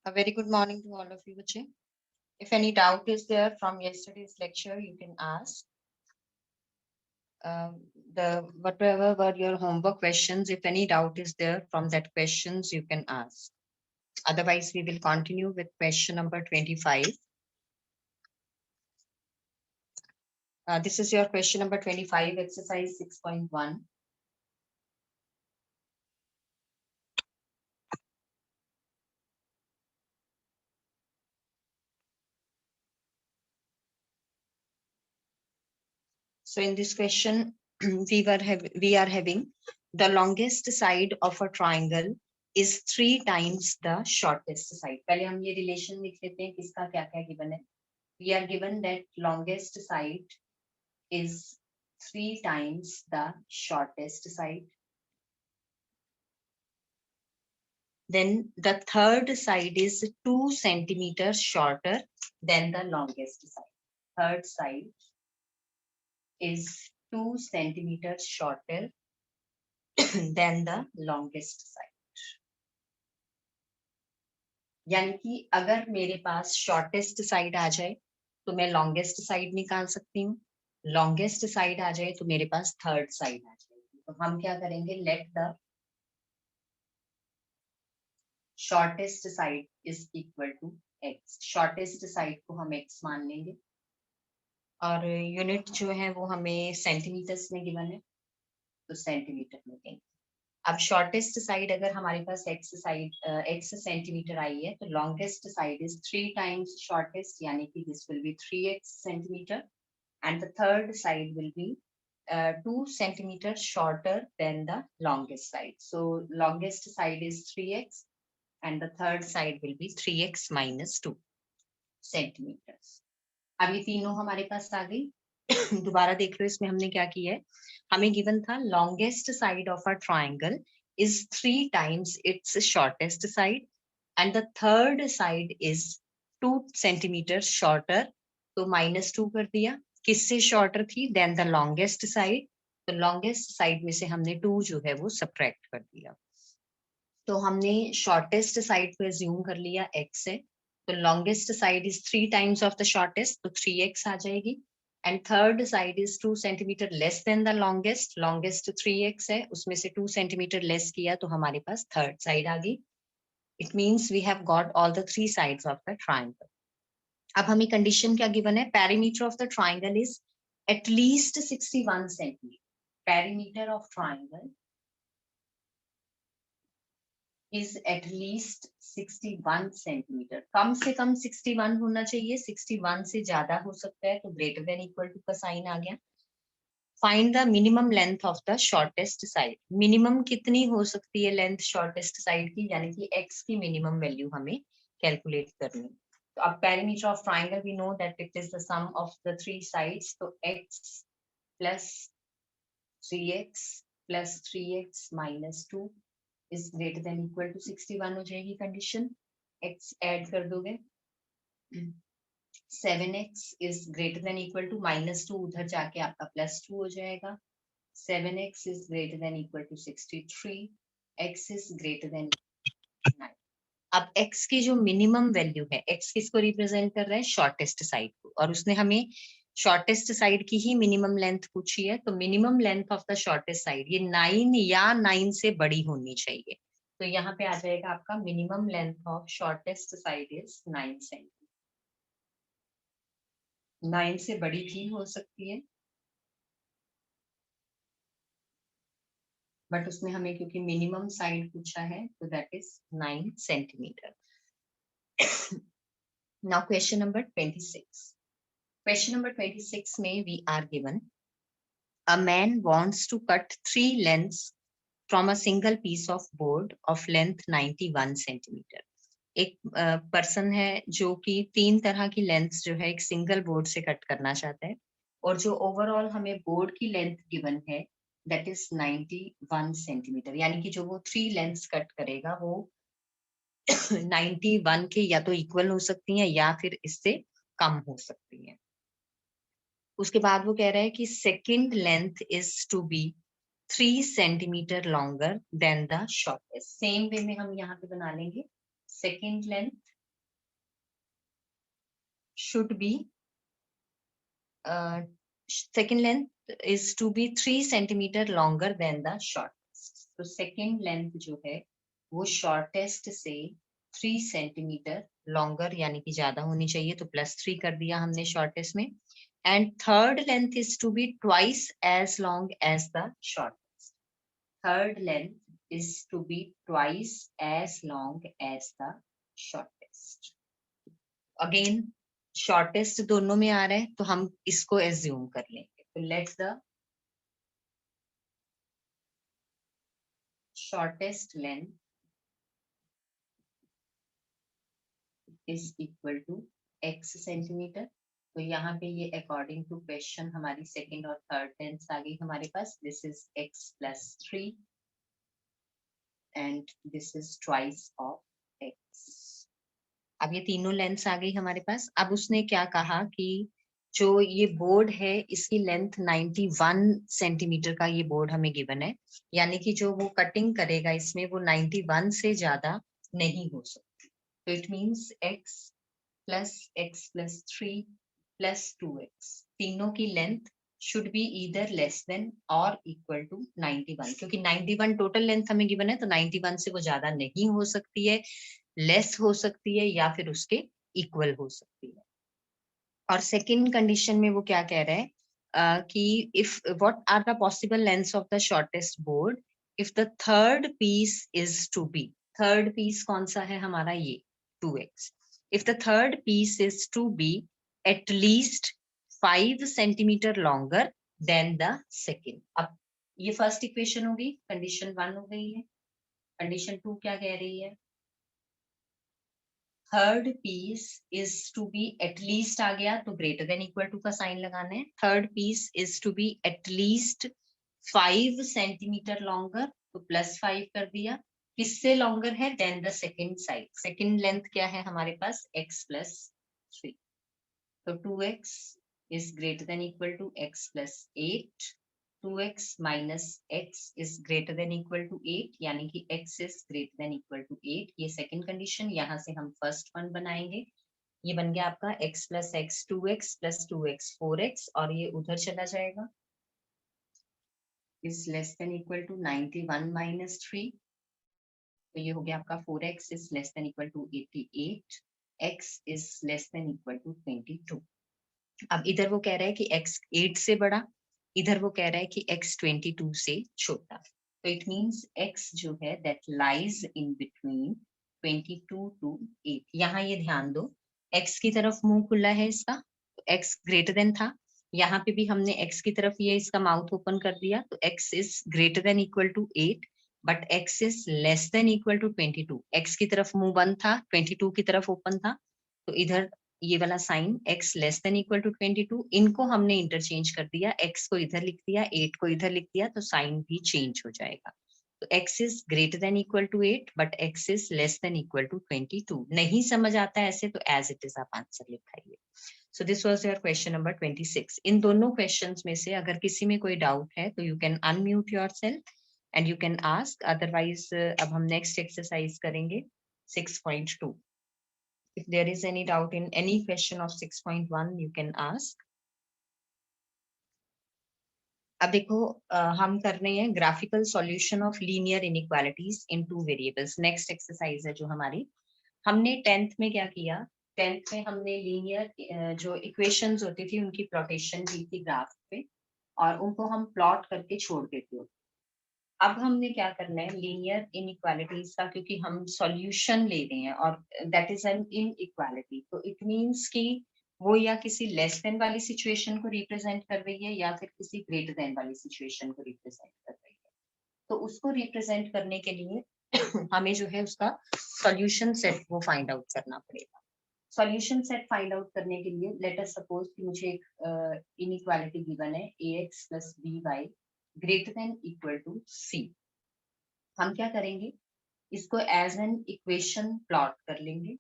A very good morning to all of you, Bache. If any doubt is there from yesterday's lecture, you can ask. The whatever were your homework questions, if any doubt is there from that questions, you can ask. Otherwise, we will continue with question number 25. This is your question number 25, exercise 6.1. So in this question, we are having the longest side of a triangle is 3 times the shortest side. पहले हम ये relation लिख लेते हैं किसका क्या क्या given है. We are given that longest side is 3 times the shortest side. Then the third side is 2 centimeters shorter than the longest side. Third side is 2 centimeters shorter than the longest side. यानी कि अगर मेरे पास shortest side आ जाए तो मैं longest side निकाल सकती हूँ. लॉन्गेस्ट साइड आ जाए तो मेरे पास थर्ड साइड आ जाएगी. तो हम क्या करेंगे, let the shortest side is equal to X. Shortest side को हम एक्स मान लेंगे और यूनिट जो है वो हमें सेंटीमीटर्स में गिवन है तो सेंटीमीटर में देंगे. अब शॉर्टेस्ट साइड अगर हमारे पास एक्स सेंटीमीटर आई है तो longest side is 3 times shortest, यानी कि this will B 3x centimetre and the third side will be 2 centimeters shorter than the longest side. So longest side is 3x and the third side will be 3x minus 2 centimeters. अब ये तीनों हमारे पास आ गई. दोबारा देख लो इसमें हमने क्या किया है. हमें गिवन था longest side of a triangle is 3 times its shortest side and the third side is 2 centimeters shorter. तो -2 कर दिया. किससे शॉर्टर थी? Than the longest side. तो लॉन्गेस्ट साइड में से हमने 2 जो है वो सब्ट्रैक्ट कर दिया. तो हमने शॉर्टेस्ट साइड को एज्यूम कर लिया x है. तो longest side is 3 times of the shortest, तो 3x आ जाएगी. And third side is 2 centimetre less than the longest. Longest 3x है, उसमें से 2 सेंटीमीटर लेस किया तो हमारे पास थर्ड साइड आ गई. It means we have got all the 3 sides of the triangle. अब हमें कंडीशन क्या गिवन है? Perimeter of the triangle is at least 61 centimetre. Perimeter of triangle is at least 61 centimetre. कम से कम 61 होना चाहिए. 61 से ज्यादा हो सकता है तो ग्रेटर देन इक्वल टू का साइन आ गया. Find the minimum length of the shortest side. Minimum कितनी हो सकती है लेंथ शॉर्टेस्ट साइड की, यानी कि x की मिनिमम वैल्यू हमें कैलकुलेट करनी. तो अब perimeter of triangle we know that it is the sum of the 3 sides. तो x plus 3x plus 3x minus 2 is greater than equal to 61 हो जाएगी कंडीशन. x ऐड कर दोगे 7x is greater than equal to -2, उधर जाके आपका +2 हो जाएगा. 7x is greater than equal to 63. x is greater than 9. अब x की जो मिनिमम वैल्यू है, x किसको रिप्रेजेंट कर रहा है? शॉर्टेस्ट साइड को. और उसने हमें शॉर्टेस्ट साइड की ही मिनिमम लेंथ पूछी है. तो minimum length of the shortest side ये 9 या 9 से बड़ी होनी चाहिए. तो यहाँ पे आ जाएगा आपका minimum length of shortest side is 9 centimetre. 9 से बड़ी भी हो सकती है बट उसमें हमें क्योंकि मिनिमम साइड पूछा है तो that is 9 centimetre. Now question number 26. Question number 26 में we are given a man wants to cut 3 lengths from a single piece of board of length 91 centimeter. एक पर्सन है जो कि 3 तरह की लेंथ्स जो है एक सिंगल बोर्ड से कट करना चाहता है और जो ओवरऑल हमें बोर्ड की लेंथ गिवन है दैट इज 91 सेंटीमीटर. यानी कि जो वो 3 लेंथ्स कट करेगा वो 91 के या तो इक्वल हो सकती हैं या फिर इससे कम हो सकती हैं. उसके बाद वो कह रहा है कि second length is to be 3 centimetre longer than the shortest. Same way में हम यहाँ पे बना लेंगे. Second length should be second length is to be 3 centimeter longer than the shortest. तो second length जो है वो shortest से 3 centimeter longer यानी कि ज्यादा होनी चाहिए, तो +3 कर दिया हमने shortest में. And third length is to be twice as long as the shortest. Third length is to be twice as long as the shortest. Again shortest दोनों में आ रहा है तो हम इसको एज्यूम कर लेंगे. तो let's the shortest length is equal to x centimetre. तो यहाँ पे ये अकॉर्डिंग टू क्वेश्चन हमारी सेकेंड और थर्ड लेंथ आ गई हमारे पास. This is x + 3 and this is twice of x. अब ये तीनों लेंथ्स आ गई हमारे पास. अब उसने क्या कहा कि जो ये बोर्ड है इसकी लेंथ 91 सेंटीमीटर का ये बोर्ड हमें गिवन है, यानी कि जो वो कटिंग करेगा इसमें वो 91 से ज्यादा नहीं हो सकती. तो इट मींस x + 3 + 2x तीनों की length should be either less than और इक्वल टू 91, क्योंकि 91 टोटल लेंथ हमें गिवन है तो 91 से वो ज्यादा नहीं हो सकती है, लेस हो सकती है या फिर उसके इक्वल हो सकती है. और सेकंड कंडीशन में वो क्या कह रहा है कि if what are the possible lengths of the shortest board if the third piece is to be. Third piece कौन सा है हमारा, ये 2x. If the third piece is to be at least 5 centimetre longer than the second. अब ये first equation होगी, condition 1 हो गई है. कंडीशन 2 क्या कह रही है, third piece is to be at least आ गया तो ग्रेटर देन इक्वल टू का साइन लगाना है. Third piece is to be at least 5 centimetre longer तो +5 कर दिया. किससे लॉन्गर है, than the second side. Second length क्या है हमारे पास, x + 3. तो 2x is greater than equal to x + 8. 2x minus x is greater than equal to 8, यानी कि x is greater than equal to 8. ये सेकंड कंडीशन. यहाँ से हम फर्स्ट वन बनाएंगे. ये बन गया आपका x + x 2x + 2x 4x और ये उधर चला जाएगा. is less than equal to 91 minus 3. तो ये हो गया आपका 4x is less than equal to 88. x is less than equal to 22. अब इधर वो कह रहा है कि x 8 से बड़ा, इधर वो कह रहा है कि x 22 से छोटा. तो इट मींस x जो है that lies in between 22 to 8. यहाँ ये ध्यान दो, x की तरफ मुंह खुला है इसका, तो x ग्रेटर देन था. यहाँ पे भी हमने x की तरफ ये इसका माउथ ओपन कर दिया तो x is greater than equal to 8 but x is less than equal to 22. x की तरफ मुंह बंद था, 22 की तरफ ओपन था, तो इधर ये वाला sign x less than equal to 22, इनको हमने इंटरचेंज कर दिया, x को इधर लिख दिया, 8 को इधर लिख दिया, तो साइन भी चेंज हो जाएगा. तो x is greater than equal to 8 but x is less than equal to 22. नहीं समझ आता है ऐसे तो एज इट इज आप आंसर लिखाइए. So this was your question number 26. इन दोनों क्वेश्चंस में से अगर किसी में कोई डाउट है तो you can unmute yourself and you can ask. Otherwise अब हम नेक्स्ट एक्सरसाइज करेंगे 6.2. If there is any doubt in any question of 6.1, you can ask. अब देखो हम कर रहे हैं graphical solution of linear inequalities in 2 variables. Next exercise है जो हमारी. हमने 10th में क्या किया, 10th में हमने लीनियर जो इक्वेशंस होती थी उनकी प्लॉटेशन की थी ग्राफ पे और उनको हम प्लॉट करके छोड़ देते होते. अब हमने क्या करना है लीनियर इनइक्वालिटीज का, क्योंकि हम सॉल्यूशन ले रहे हैं और दैट इज एन इनइक्वालिटी, तो इट मींस कि वो या किसी लेस देन वाली सिचुएशन को रिप्रेजेंट कर रही है या फिर किसी ग्रेटर देन वाली सिचुएशन को रिप्रेजेंट कर रही है. तो उसको रिप्रेजेंट करने के लिए हमें जो है उसका सॉल्यूशन सेट वो फाइंड आउट करना पड़ेगा. सॉल्यूशन सेट फाइंड आउट करने के लिए लेट अस सपोज कि मुझे एक इनइक्वालिटी गिवन है ax + by greater than equal to c. हम क्या करेंगे, इसको एज एन इक्वेशन प्लॉट कर लेंगे.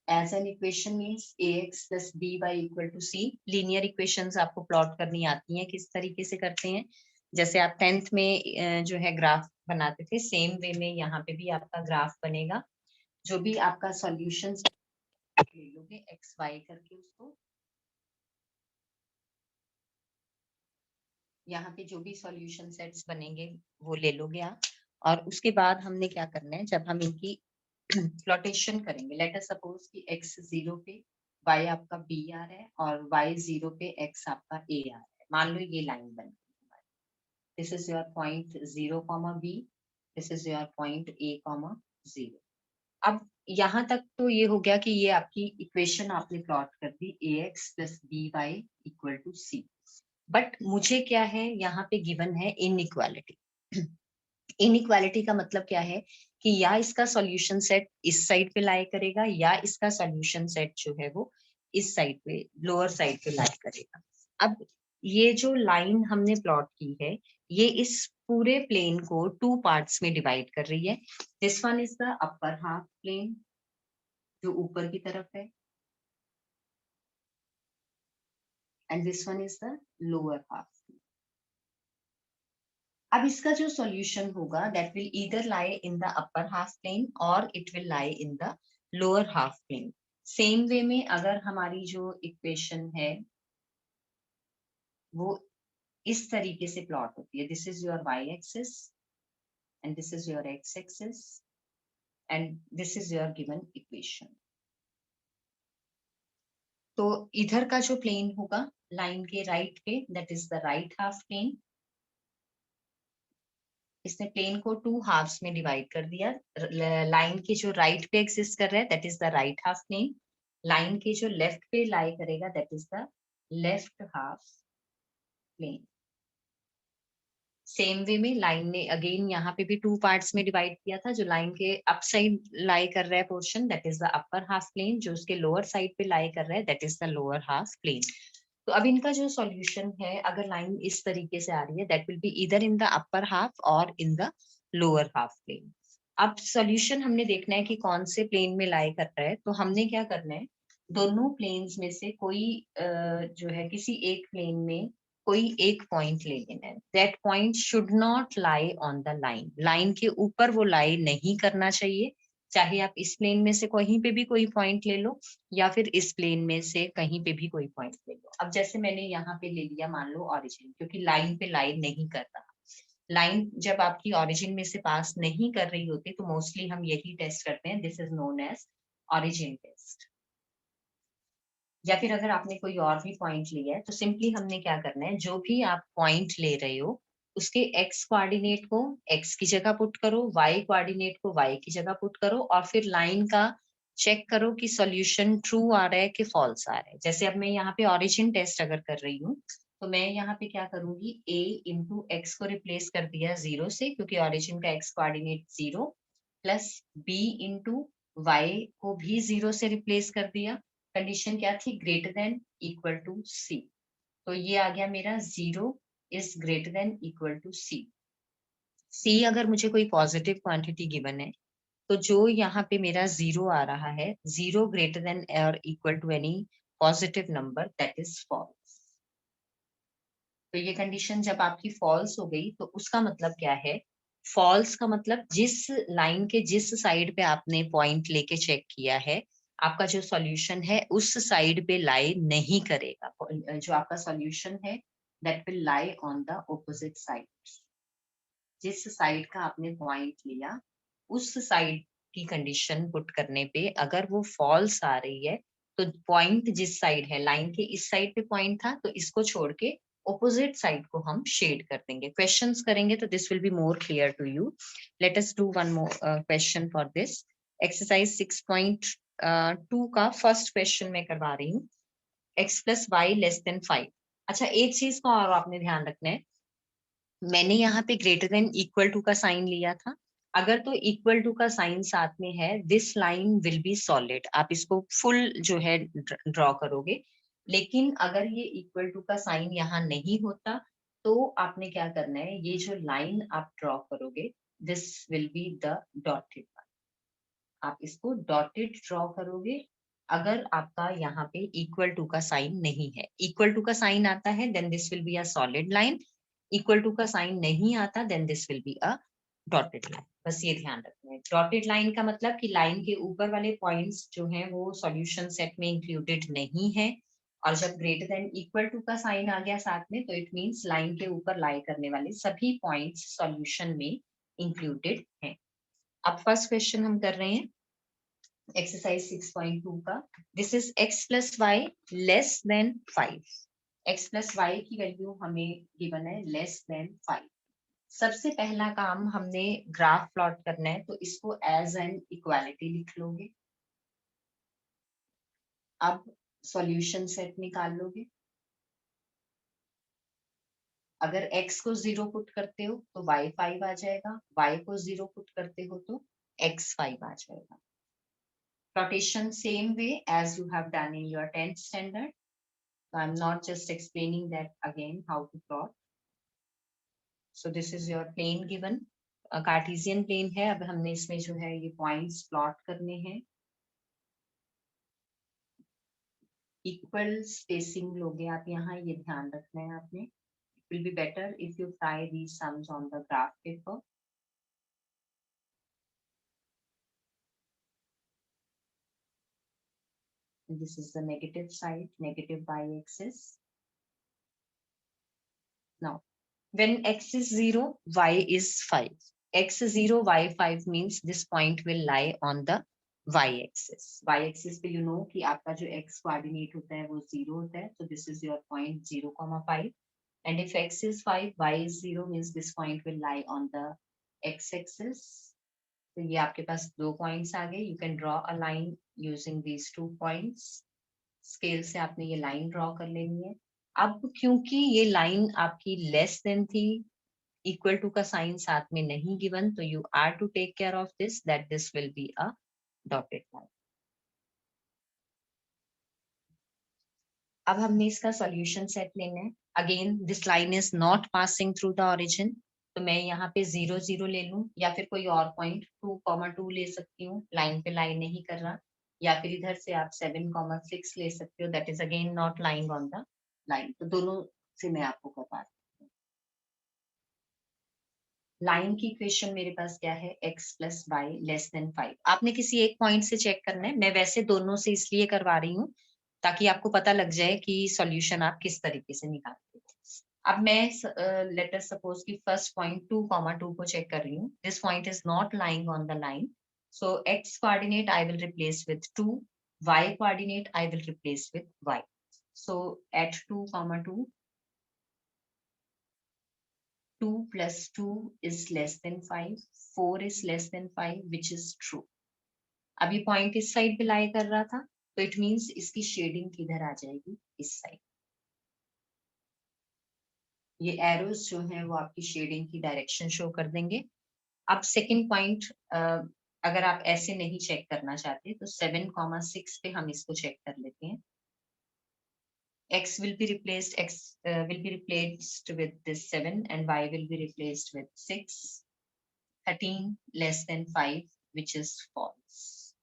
As an equation means ax + by = c. Linear equations आपको प्लॉट करनी आती हैं, किस तरीके से करते हैं, जैसे आप 10th में जो है ग्राफ बनाते थे, सेम वे में यहाँ पे भी आपका ग्राफ बनेगा. जो भी आपका सॉल्यूशन ले लोगे एक्स वाई करके उसको। यहाँ पे जो भी सॉल्यूशन सेट्स बनेंगे वो ले लोगे आप। और उसके बाद हमने क्या करना है, जब हम इनकी प्लॉटेशन करेंगे, लेट अस सपोज कि x 0 पे y आपका b आ रहा है और y 0 पे x आपका a आ रहा है। मान लो ये लाइन बन गई, this is your point 0, b, this is your point a, 0। अब यहाँ तक तो ये हो गया कि ये आपकी इक्वेशन आपने प्लॉट कर दी, ax plus by equal to c। But मुझे क्या है, यहाँ पे गिवन है इनइक्वालिटी। इनइक्वालिटी का मतलब क्या है कि या इसका सॉल्यूशन सेट इस साइड पे लाई करेगा या इसका सॉल्यूशन सेट जो है वो इस साइड पे, लोअर साइड पे लाई करेगा। अब ये जो लाइन हमने प्लॉट की है, ये इस पूरे प्लेन को टू पार्ट्स में डिवाइड कर रही है। This one is the upper half plane जो ऊपर की तरफ है, and this one is the lower half. अब इसका जो सॉल्यूशन होगा that will either lie in the upper half plane और it will lie in the lower half plane. Same way में अगर हमारी जो इक्वेशन है वो इस तरीके से प्लॉट होती है, this is your y axis and this is your x axis and this is your given equation. तो इधर का जो प्लेन होगा लाइन के राइट पे, that is the right half plane. इसने प्लेन को टू हाफ्स में डिवाइड कर दिया। लाइन के जो राइट पे एग्जिस्ट कर रहा है that is the right half plane, line के जो लेफ्ट पे लाई करेगा that is the left half plane. Same way में लाइन ने अगेन यहाँ पे भी टू पार्ट्स में डिवाइड किया था। जो लाइन के अप साइड लाई कर रहा है portion that is the upper half plane, जो उसके लोअर साइड पे लाई कर रहा है that is the lower half plane. तो अब इनका जो सॉल्यूशन है, अगर लाइन इस तरीके से आ रही है दैट विल बी इधर इन द अपर हाफ और in the lower half plane. अब सॉल्यूशन हमने देखना है कि कौन से प्लेन में लाई कर रहा है। तो हमने क्या करना है, दोनों प्लेन्स में से कोई जो है किसी एक प्लेन में कोई एक पॉइंट ले लेना है। That point should not lie on the line, line के ऊपर वो लाई नहीं करना चाहिए। चाहे आप इस प्लेन में से कहीं पे भी कोई पॉइंट ले लो या फिर इस प्लेन में से कहीं पे भी कोई पॉइंट ले लो। अब जैसे मैंने यहाँ पे ले लिया मान लो ऑरिजिन, क्योंकि लाइन पे लाइन नहीं कर रहा। लाइन जब आपकी ऑरिजिन में से पास नहीं कर रही होती तो मोस्टली हम यही टेस्ट करते हैं, this is known as origin test. या फिर अगर आपने कोई और भी पॉइंट लिया है तो सिंपली हमने क्या करना है, जो भी आप पॉइंट ले रहे हो उसके एक्स कोऑर्डिनेट को एक्स की जगह पुट करो, वाई कोऑर्डिनेट को वाई की जगह पुट करो और फिर लाइन का चेक करो कि सॉल्यूशन ट्रू आ रहा है कि फॉल्स आ रहा है। जैसे अब मैं यहाँ पे ऑरिजिन टेस्ट अगर कर रही हूँ तो मैं यहाँ पे क्या करूंगी, a इंटू एक्स को रिप्लेस कर दिया 0 से, क्योंकि ऑरिजिन का x coordinate 0, plus b into y को भी 0 से रिप्लेस कर दिया। कंडीशन क्या थी, greater than equal to C. तो ये आ गया मेरा 0 is greater than equal to C. C अगर मुझे कोई पॉजिटिव क्वांटिटी गिवन है तो जो यहाँ पे मेरा 0 आ रहा है, 0 ग्रेटर देन और equal to any positive number, that is false. तो ये कंडीशन जब आपकी फॉल्स हो गई तो उसका मतलब क्या है, फॉल्स का मतलब जिस लाइन के जिस साइड पे आपने पॉइंट लेके चेक किया है आपका जो सॉल्यूशन है उस साइड पे लाई नहीं करेगा। जो आपका सॉल्यूशन है that will lie on the opposite side. जिस साइड का आपने पॉइंट लिया उस साइड की कंडीशन पुट करने पे अगर वो फॉल्स आ रही है तो पॉइंट जिस साइड है, लाइन के इस साइड पे पॉइंट था तो इसको छोड़ के ऑपोजिट साइड को हम शेड कर देंगे। क्वेश्चंस करेंगे तो this will be more clear to you. Let us do one more question for this. Exercise 6.2 का फर्स्ट क्वेश्चन मैं करवा रही हूँ। x plus y less than 5। अच्छा, एक चीज का और आपने ध्यान रखना है, मैंने यहाँ पे ग्रेटर देन इक्वल टू का साइन लिया था। अगर तो इक्वल टू का साइन साथ में है this line will be solid, आप इसको फुल जो है ड्रॉ करोगे। लेकिन अगर ये इक्वल टू का साइन यहाँ नहीं होता तो आपने क्या करना है, ये जो लाइन आप ड्रॉ करोगे this will be the dotted one, आप इसको डॉटेड ड्रॉ करोगे। अगर आपका यहाँ पे इक्वल टू का साइन नहीं है, इक्वल टू का साइन आता है then this will be a solid line, equal to का साइन नहीं आता then this will be a dotted line, बस ये ध्यान रखना है। डॉटेड लाइन का मतलब कि लाइन के ऊपर वाले पॉइंट्स जो हैं वो सॉल्यूशन सेट में इंक्लूडेड नहीं है, और जब ग्रेटर देन इक्वल टू का साइन आ गया साथ में तो इट मींस लाइन के ऊपर लाई करने वाले सभी पॉइंट्स सॉल्यूशन में इंक्लूडेड हैं। अब फर्स्ट क्वेश्चन हम कर रहे हैं एक्सरसाइज 6.2 का। This is x plus y less than 5। x plus y की वैल्यू हमें गिवन है लेस देन 5। सबसे पहला काम हमने ग्राफ प्लॉट करना है, तो इसको एज एन इक्वालिटी लिख लोगे। अब सॉल्यूशन सेट निकाल लोगे। अगर x को 0 पुट करते हो तो y 5 आ जाएगा, y को 0 पुट करते हो तो x 5 आ जाएगा। Plottation same way as you have done in your 10th standard. So I'm not just explaining that again how to plot. So this is your plane given. Cartesian plane है। अब हमने इसमें जो है ये पॉइंट्स प्लॉट करने हैं। Equal spacing लोगे आप यहाँ, ये ध्यान रखना है आपने। It will be better if you try these sums on the graph paper. And this is the negative side, negative y-axis. Now, when x is 0, y is 5. X 0, y 5 means this point will lie on the y-axis. Y-axis पे you know कि आपका जो x coordinate होता है वो 0 होता है, so this is your point 0, 5. And if x is 5, y is 0 means this point will lie on the x-axis. तो ये आपके पास दो पॉइंट्स आ गए। You can draw a line using these 2 points. Scale से आपने ये लाइन ड्रॉ कर लेनी है। अब क्योंकि ये लाइन आपकी लेस देन थी, इक्वल टू का साइन साथ में नहीं गिवन, तो you are to take care of this that this will be a dotted line. अब हमने इसका सॉल्यूशन सेट लेना है। Again this line is not passing through the origin, तो मैं यहाँ पे 0, 0 ले लूं, या फिर कोई और पॉइंट 2, 2 ले सकती हूँ, लाइन पे लाइन नहीं कर रहा। या फिर इधर से आप 7, 6 ले सकते हो, that is again not lying on the line. तो दोनों से मैं आपको करवा रही हूँ। लाइन की इक्वेशन मेरे पास क्या है, x plus y less than 5। आपने किसी एक पॉइंट से चेक करना है। मैं वैसे दोनों से इसलिए करवा रही हूँ ताकि आपको पता लग जाए कि सॉल्यूशन आप किस तरीके से निकालते हो। अब मैं लेट अस सपोज कि फर्स्ट पॉइंट 2, 2 को चेक कर रही हूँ। This point is not lying on the line, so x coordinate I will replace with 2, y coordinate I will replace with y. So at 2, 2, 2 plus 2 is less than 5, 4 is less than 5, which is true. अब ये point इस side पे lie कर रहा था, तो it means इसकी shading किधर आ जाएगी, इस साइड। ये एरोस जो हैं वो आपकी शेडिंग की डायरेक्शन शो कर देंगे। अब सेकंड पॉइंट, अगर आप ऐसे नहीं चेक करना चाहते तो 7, 6 पे हम इसको चेक कर लेते हैं। x will be replaced with this 7 and y will be replaced with 6. 13 less than 5, which is false.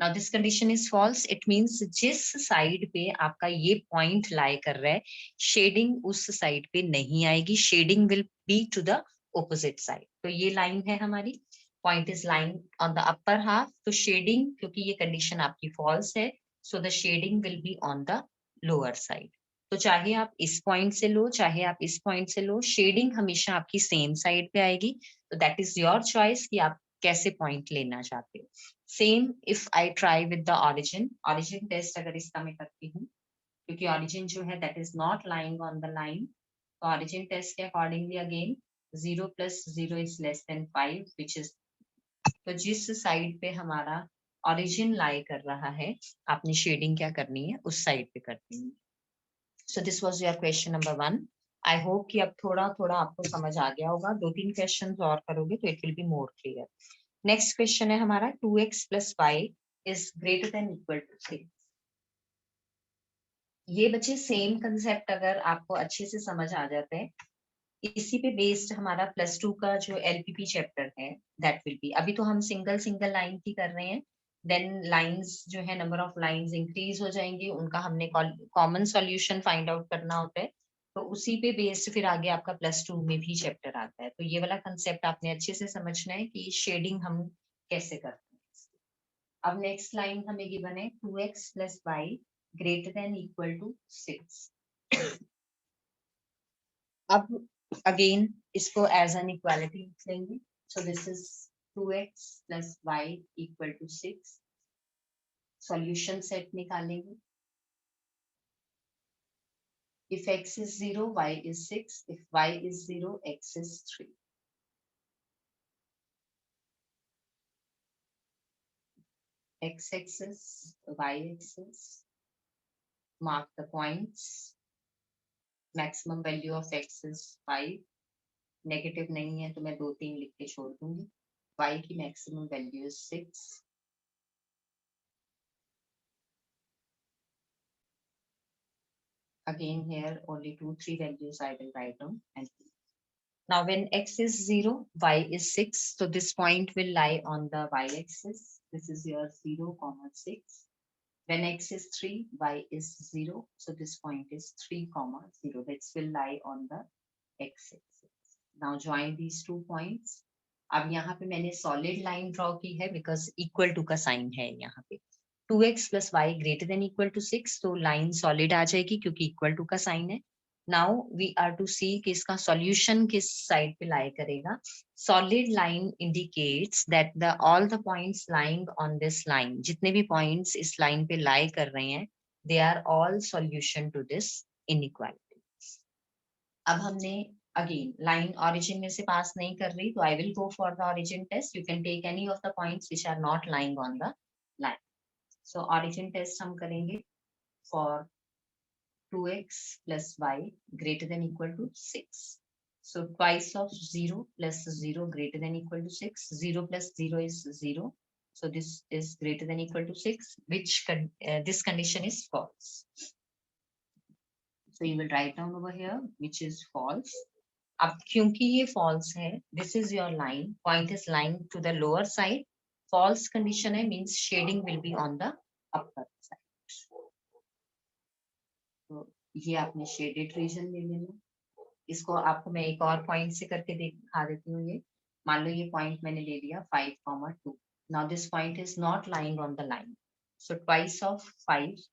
Now this condition is false. It means जिस साइड पे आपका ये पॉइंट लाई कर रहा है, शेडिंग उस साइड पे नहीं आएगी। Shading will be to the opposite side. तो ये लाइन है हमारी, point is line on the upper half, तो शेडिंग, क्योंकि ये कंडीशन आपकी फॉल्स है, so the shading will be on the lower side. तो चाहे आप इस पॉइंट से लो, चाहे आप इस पॉइंट से लो, शेडिंग हमेशा आपकी सेम साइड पे आएगी। तो दैट इज योर चॉइस कि आप कैसे पॉइंट लेना चाहते हो। Same if I try with the origin test अगर इसका मैं करती हूँ, क्योंकि ऑरिजिन जो है that is not lying on the line, तो ऑरिजिन टेस्ट के accordingly again 0 plus 0 is less than 5, which is, तो जिस साइड पे हमारा ऑरिजिन लाई कर रहा है, आपने शेडिंग क्या करनी है, उस साइड पे करनी है। सो this was your question number 1। I hope कि अब थोड़ा थोड़ा आपको समझ आ गया होगा। 2-3 क्वेश्चन और करोगे तो it will be more clear. Next question है हमारा 2x plus y is greater than equal to 3। ये बच्चे सेम कंसेप्ट अगर आपको अच्छे से समझ आ जाते हैं, इसी पे बेस्ड हमारा +2 का जो एलपीपी चैप्टर है दैट विल बी। अभी तो हम सिंगल सिंगल लाइन की कर रहे हैं, देन लाइंस जो है नंबर ऑफ लाइंस इंक्रीज हो जाएंगे, उनका हमने कॉमन सॉल्यूशन फाइंड आउट करना होता है। तो उसी पे बेस्ड फिर आगे आपका +2 में भी चैप्टर आता है। तो ये वाला कंसेप्ट आपने अच्छे से समझना है कि शेडिंग हम कैसे करते हैं। अब नेक्स्ट लाइन हमें गिवन है 2x + y > 6। अब अगेन इसको एज एन इक्वालिटी लिख लेंगे। So this is 2x + y = 6। Solution set निकालेंगे। If x is 0, y is 6. If y is 0, x is 3. X-axis, y-axis. Mark the points. Maximum value of x is 5. Negative नहीं है तो मैं 2-3 लिख के छोड़ दूंगी। y की maximum value is 6। Again here only 2-3 values I will write down. And now when x is 0, y is 6. So this point will lie on the y-axis. This is your 0, 6. When x is 3, y is 0. So this point is 3, 0. This will lie on the x-axis. Now join these 2 points. अब यहाँ पे मैंने solid line draw की है because equal to का sign है यहाँ पे। 2x + y > 6, तो line solid आ जाएगी क्योंकि equal to का sign है। Now we are to see कि इसका solution किस side पे lie करेगा। Solid line indicates that all the points lying on this line, जितने भी points इस line पे lie कर रहे हैं, they are all solution to this inequality. अब हमने again line origin में से pass नहीं कर रही, तो I will go for the origin test. You can take any of the points which are not lying on the line. So origin test हम करेंगे for 2x + y > 6. So twice of 0 + 0 > 6. 0 + 0 is 0. So this is > 6, which this condition is false. So you will write down over here which is false. अब क्योंकि ये false है, this is your line, point is lying to the lower side. False condition है means shading will be on the upper side. तो ये आपने shaded region ले लेना। इसको आपको मैं एक और point से करके दिखा देती हूँ ये। मान लो ये point मैंने ले लिया 5, 2. Now this point is not lying on the line. So twice of 5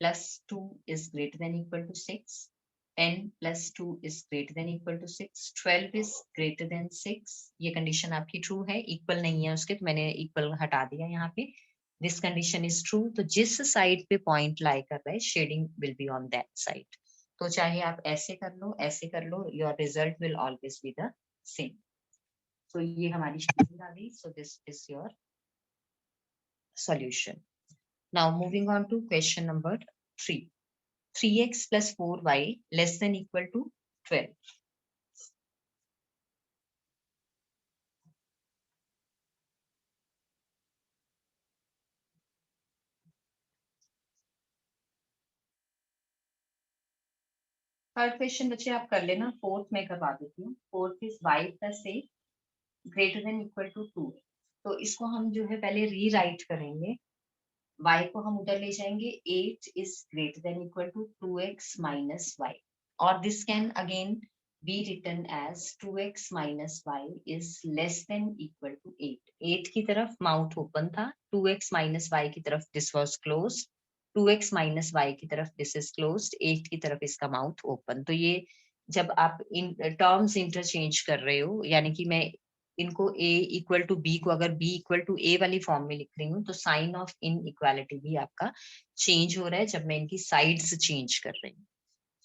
+ 2 is > 6. 10 + 2 is > 6. 12 is > 6. ये condition आपकी true है, equal नहीं है उसके, तो मैंने equal हटा दिया यहाँ पे। This condition is true. तो जिस side पे point lie कर रहा है, shading will be on that side. तो चाहे आप ऐसे कर लो, ऐसे कर लो, your result will always be the same. So ये हमारी shading आ गई. So this is your solution. Now moving on to question number 3. 3x + 4y <= 12. Third question बच्चे आप कर लेना, फोर्थ मैं करवा देती हूँ। Fourth is y + 8 > 2। तो इसको हम जो है पहले रीराइट करेंगे। y को हम उधर ले जाएंगे, 8 is > 2x - y, और this can again be written as 2x - y is <= 8. 8 की तरफ माउथ ओपन था, 2x - y की तरफ this was closed, 2x - y की तरफ दिस is closed, 8 की तरफ इसका माउथ ओपन। तो ये जब आप इन टर्म्स इंटरचेंज कर रहे हो, यानी कि मैं इनको a = b को अगर b = a वाली फॉर्म में लिख रही हूँ, तो साइन ऑफ इनइक्वालिटी भी आपका चेंज हो रहा है जब मैं इनकी साइड्स चेंज कर रही हूँ।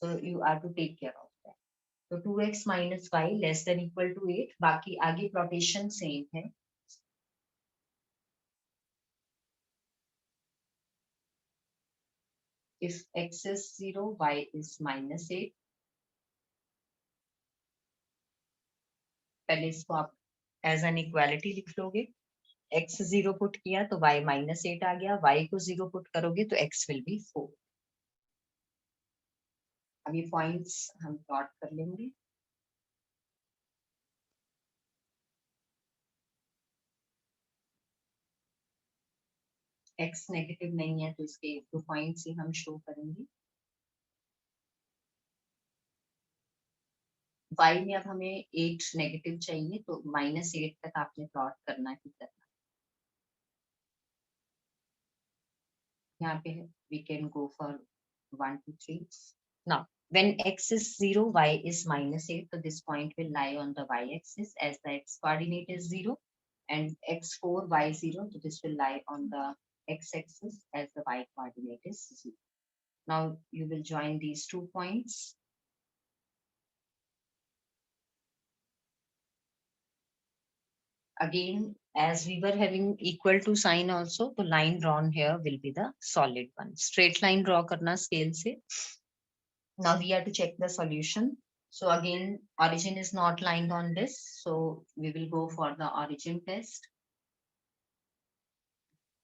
So you are to take care of that. So 2x - y <= 8. बाकी आगे प्लॉटेशन सेम है। If x is 0, y is -8. पहले इसको आप एज एन इक्वालिटी लिख लोगे। x 0 पुट किया तो y -8 आ गया, y को 0 पुट करोगे तो x will be 4. अब ये पॉइंट्स हम प्लॉट कर लेंगे। x नेगेटिव नहीं है तो इसके 2 पॉइंट्स ही हम शो करेंगे। y में अब हमें 8 नेगेटिव चाहिए, तो -8 तक आपने प्लॉट करना ही करना। यहाँ पे है, we can go for 1 to 3. Now, when x is 0, y is -8, so this point will lie on the y-axis as the x coordinate is 0, and x4, y0, so this will lie on the x-axis as the y coordinate is 0. Now, you will join these 2 points. Again, as we were having equal to sign also, the line drawn here will be the solid one. Straight line draw karna scale se. Now we have to check the solution. So again, origin is not lined on this, so we will go for the origin test.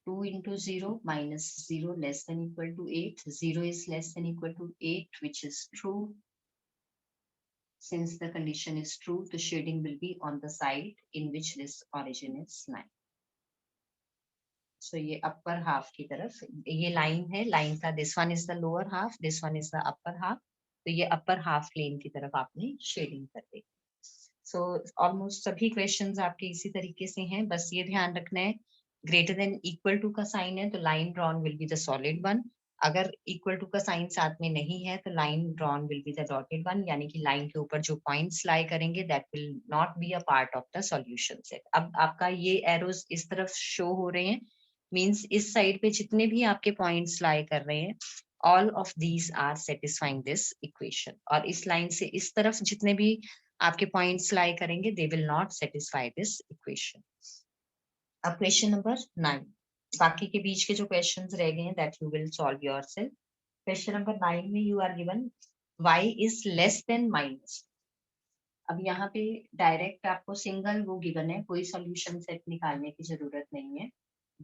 2 into 0 minus 0 less than equal to 8. 0 is less than equal to 8, which is true. Since the condition is true, the shading will be on the side in which this origin is lying. So ये upper half की तरफ ये line है, line का this one is the lower half, this one is the upper half. तो ये upper half plane की तरफ आपने shading कर दी. So almost सभी questions आपके इसी तरीके से हैं, बस ये ध्यान रखना है greater than equal to का sign है तो line drawn will be the solid one. अगर equal to का sign साथ में नहीं है तो line drawn will be the dotted one, यानी कि line के ऊपर जो points lie करेंगे that will not be a part of the solution set. अब आपका ये arrows इस तरफ show हो रहे हैं, means इस side पे जितने भी आपके points lie कर रहे हैं, all of these are satisfying this equation. और इस line से इस तरफ जितने भी आपके पॉइंट्स लाई करेंगे they will not satisfy this equation. अब क्वेश्चन नंबर 9, बाकी के बीच के जो क्वेश्चंस रह गए हैं that you will solve yourself. Question number 9 में you are given y is less than minus. अब यहाँ पे डायरेक्ट आपको सिंगल वो गिवन है, कोई सॉल्यूशन सेट निकालने की जरूरत नहीं है.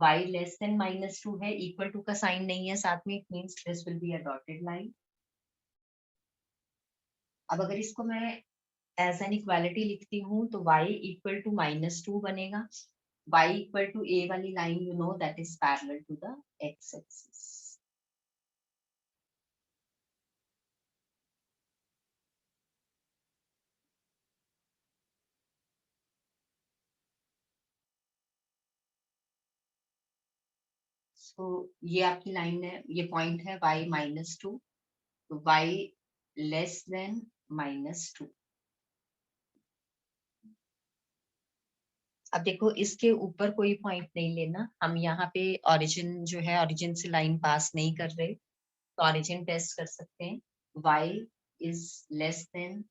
y लेस देन -2 है, इक्वल टू का साइन नहीं है साथ में, it means this will be a dotted line. अब अगर इसको मैं एज एन इक्वालिटी लिखती हूँ तो y इक्वल टू -2 बनेगा. y इक्वल टू a वाली line you know that is parallel to the x axis. So ये आपकी लाइन है, ये पॉइंट है y -2, तो y लेस देन -2. अब देखो इसके ऊपर कोई पॉइंट नहीं लेना, हम यहाँ पे ओरिजिन जो है ओरिजिन से लाइन पास नहीं कर रहे, तो ओरिजिन टेस्ट कर सकते हैं. y is less then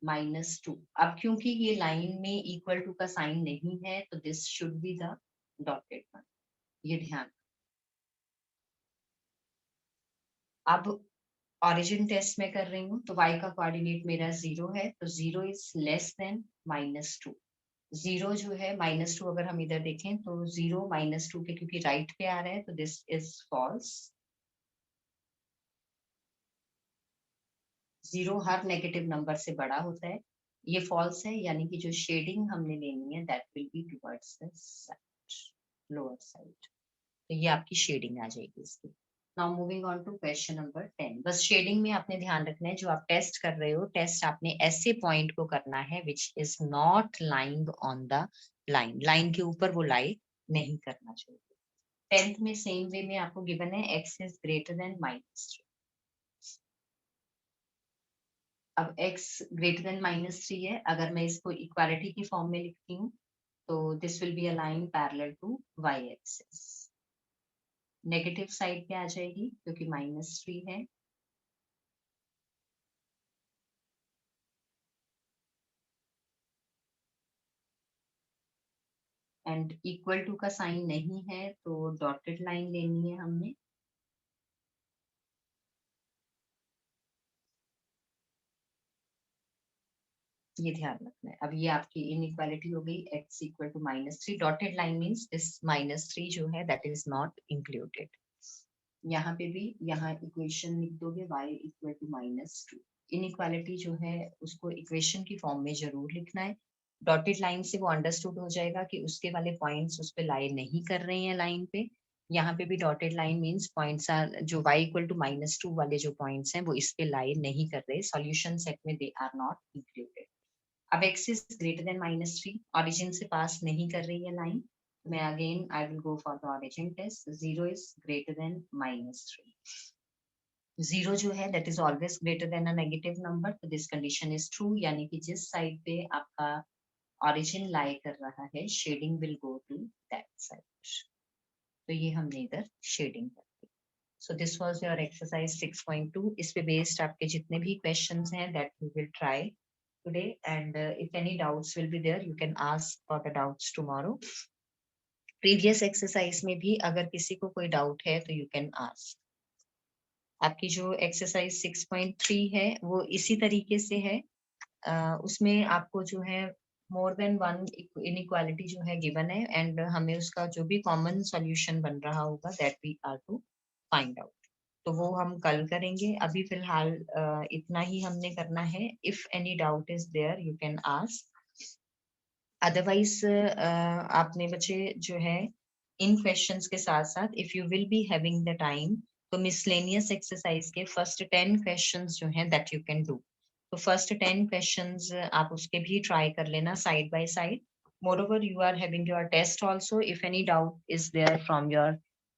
-2. अब क्योंकि ये लाइन में इक्वल टू का साइन नहीं है तो this should be the dotted one, ये ध्यान. अब ओरिजिन टेस्ट में कर रही हूँ तो y का कोऑर्डिनेट मेरा 0 है, तो 0 इज लेस देन -2. 0 जो है -2 अगर हम इधर देखें तो 0 -2 के क्योंकि राइट पे आ रहा है तो दिस इज फॉल्स. 0 हर नेगेटिव नंबर से बड़ा होता है, ये फॉल्स है, यानी कि जो शेडिंग हमने लेनी है that will be towards the side, lower side. तो ये आपकी शेडिंग आ जाएगी इसकी. Now moving on to question number 10. बस शेडिंग में आपने ध्यान रखना है, जो आप टेस्ट कर रहे हो टेस्ट आपने ऐसे पॉइंट को करना है which is not lying on the line, line के ऊपर वो लाई नहीं करना चाहिए. 10th में सेम वे में आपको गिवन है x इज ग्रेटर देन -3. अब x ग्रेटर देन -3 है, अगर मैं इसको इक्वालिटी की फॉर्म में लिखती हूँ तो this will be a line parallel to y axis. Negative side पे आ जाएगी क्योंकि -3 है. एंड इक्वल टू का साइन नहीं है तो डॉटेड लाइन लेनी है हमने. ये ध्यान रखना है. अब ये आपकी इनइक्वालिटी हो गई, x equal to -3. Dotted line means this -3 जो है दैट इज नॉट इंक्लूडेड. यहाँ पे भी यहाँ इक्वेशन लिख दोगे y इक्वल टू -2. इनइक्वालिटी जो है उसको इक्वेशन की फॉर्म में जरूर लिखना है. डॉटेड लाइन से वो अंडरस्टूड हो जाएगा कि उसके वाले पॉइंट्स उस पे लाई नहीं कर रहे हैं लाइन पे. यहाँ पे भी dotted line means points are जो y इक्वल टू -2 वाले जो पॉइंट्स हैं वो इस पे लाई नहीं कर रहे, सॉल्यूशन सेट में दे आर नॉट इंक्लूडेड. अब x is greater than -3, origin से पास नहीं कर रही है लाइन, मैं again I will go for the origin test, 0 is greater than -3, 0 जो है that is always greater than a negative number, तो दिस कंडीशन इज ट्रू, यानी कि जिस साइड पे आपका ऑरिजिन लाई कर रहा है, shading will go to that side, तो ये हमने इधर शेडिंग कर दी। So this was your exercise 6.2, इस पे बेस्ड आपके जितने भी क्वेश्चंस हैं that you will try today, and if any doubts will be there, you can ask for the doubts tomorrow. Previous exercise में भी अगर किसी को कोई डाउट है तो you can ask. आपकी जो एक्सरसाइज 6.3 है वो इसी तरीके से है, उसमें आपको जो है मोर देन वन इनइक्वालिटी जो है गिवन है, एंड हमें उसका जो भी कॉमन सॉल्यूशन बन रहा होगा that we are to find out, तो वो हम कल करेंगे। अभी फिलहाल इतना ही हमने करना है। If any doubt is there you can ask, otherwise आपने बच्चे जो है इन क्वेश्चंस के साथ साथ if you will be having the time, तो मिसलेनियस एक्सरसाइज के फर्स्ट 10 क्वेश्चंस जो हैं दैट यू कैन डू, तो फर्स्ट 10 क्वेश्चंस आप उसके भी ट्राई कर लेना side by side. Moreover you are having your test also, if any doubt is there from your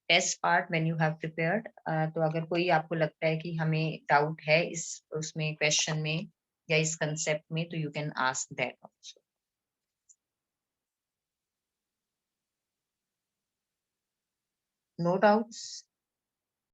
test part when you have prepared, तो अगर कोई आपको लगता है कि हमें डाउट है इस उसमें क्वेश्चन में या इस कंसेप्ट में, तो you can ask that also. No doubts?